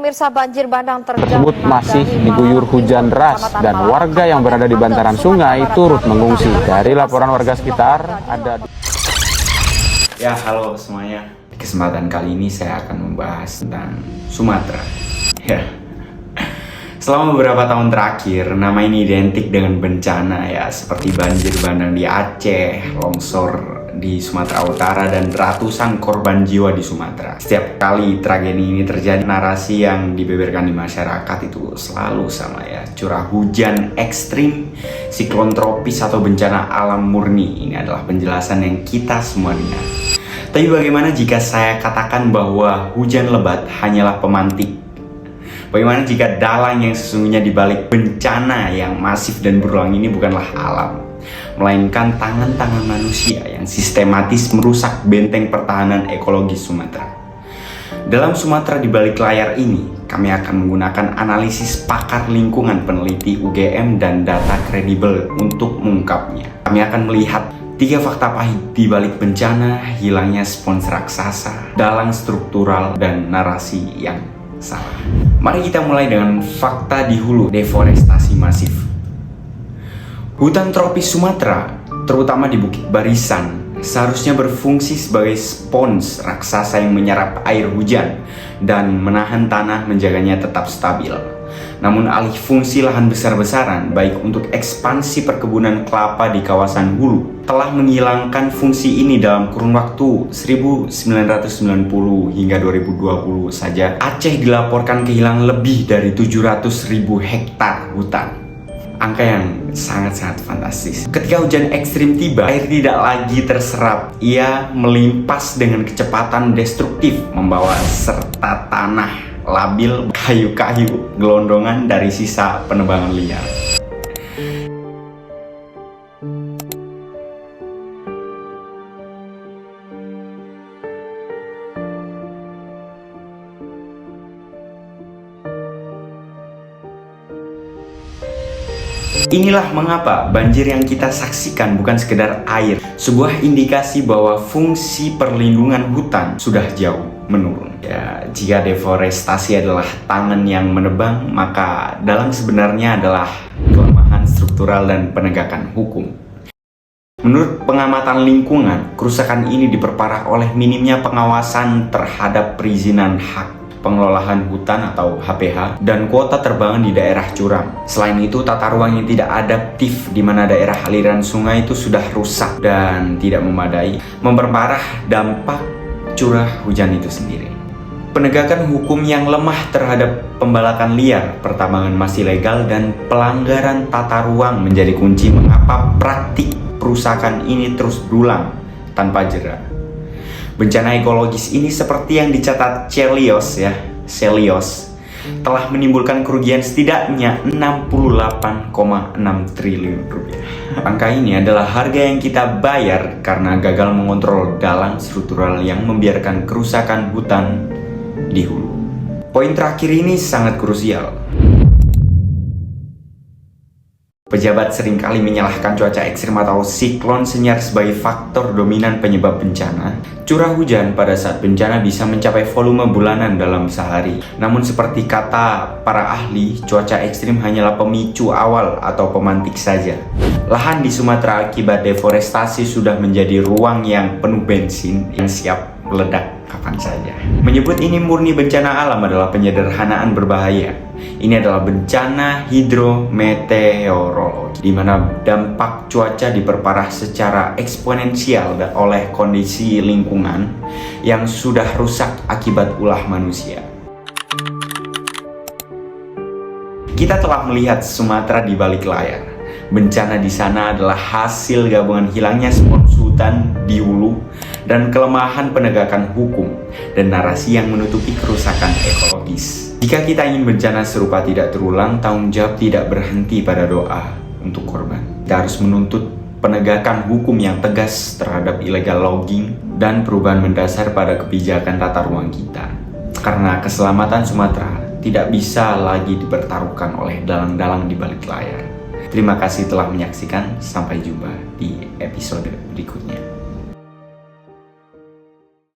Pemirsa, banjir bandang tersebut masih diguyur hujan deras dan warga yang berada di bantaran sungai turut mengungsi. Dari laporan warga sekitar ada. Ya, halo semuanya. Di kesempatan kali ini saya akan membahas tentang Sumatera. Ya. Selama beberapa tahun terakhir, nama ini identik dengan bencana ya, seperti banjir bandang di Aceh, longsor di Sumatera Utara, dan ratusan korban jiwa di Sumatera. Setiap kali tragedi ini terjadi, narasi yang dibeberkan di masyarakat itu selalu sama ya. Curah hujan ekstrim, siklon tropis, atau bencana alam murni. Ini adalah penjelasan yang kita semua dengar. Tapi bagaimana jika saya katakan bahwa hujan lebat hanyalah pemantik? Bagaimana jika dalang yang sesungguhnya dibalik bencana yang masif dan berulang ini bukanlah alam, melainkan tangan-tangan manusia yang sistematis merusak benteng pertahanan ekologis Sumatera? Dalam Sumatera di balik layar ini, kami akan menggunakan analisis pakar lingkungan peneliti UGM dan data kredibel untuk mengungkapnya. Kami akan melihat 3 fakta pahit di balik bencana, hilangnya spons raksasa, dalang struktural, dan narasi yang salah. Mari kita mulai dengan fakta di hulu deforestasi masif. Hutan tropis Sumatera, terutama di Bukit Barisan, seharusnya berfungsi sebagai spons raksasa yang menyerap air hujan dan menahan tanah menjaganya tetap stabil. Namun alih fungsi lahan besar-besaran, baik untuk ekspansi perkebunan kelapa di kawasan hulu, telah menghilangkan fungsi ini dalam kurun waktu 1990 hingga 2020 saja. Aceh dilaporkan kehilangan lebih dari 700.000 hektar hutan. Angka yang sangat-sangat fantastis. Ketika hujan ekstrim tiba, air tidak lagi terserap. Ia melimpas dengan kecepatan destruktif, membawa serta tanah labil, kayu-kayu, gelondongan dari sisa penebangan liar. Inilah mengapa banjir yang kita saksikan bukan sekedar air, sebuah indikasi bahwa fungsi perlindungan hutan sudah jauh menurun. Ya, jika deforestasi adalah tangan yang menebang, maka dalang sebenarnya adalah kelemahan struktural dan penegakan hukum. Menurut pengamatan lingkungan, kerusakan ini diperparah oleh minimnya pengawasan terhadap perizinan hak pengelolaan hutan atau HPH dan kuota terbangan di daerah curam. Selain itu, tata ruang yang tidak adaptif di mana daerah aliran sungai itu sudah rusak dan tidak memadai, memperparah dampak curah hujan itu sendiri. Penegakan hukum yang lemah terhadap pembalakan liar, pertambangan masih legal, dan pelanggaran tata ruang menjadi kunci mengapa praktik perusakan ini terus berulang tanpa jera. Bencana ekologis ini seperti yang dicatat Celios telah menimbulkan kerugian setidaknya 68,6 triliun rupiah. Angka ini adalah harga yang kita bayar karena gagal mengontrol dalang struktural yang membiarkan kerusakan hutan di hulu. Poin terakhir ini sangat krusial. Pejabat seringkali menyalahkan cuaca ekstrim atau siklon senyar sebagai faktor dominan penyebab bencana. Curah hujan pada saat bencana bisa mencapai volume bulanan dalam sehari. Namun seperti kata para ahli, cuaca ekstrim hanyalah pemicu awal atau pemantik saja. Lahan di Sumatera akibat deforestasi sudah menjadi ruang yang penuh bensin yang siap meledak kapan saja. Menyebut ini murni bencana alam adalah penyederhanaan berbahaya. Ini adalah bencana hidrometeorologi, di mana dampak cuaca diperparah secara eksponensial oleh kondisi lingkungan yang sudah rusak akibat ulah manusia. Kita telah melihat Sumatera di balik layar. Bencana di sana adalah hasil gabungan hilangnya spons hutan di hulu dan kelemahan penegakan hukum dan narasi yang menutupi kerusakan ekologis. Jika kita ingin bencana serupa tidak terulang, tanggung jawab tidak berhenti pada doa untuk korban. Kita harus menuntut penegakan hukum yang tegas terhadap illegal logging dan perubahan mendasar pada kebijakan tata ruang kita. Karena keselamatan Sumatera tidak bisa lagi dipertaruhkan oleh dalang-dalang di balik layar. Terima kasih telah menyaksikan, sampai jumpa di episode berikutnya.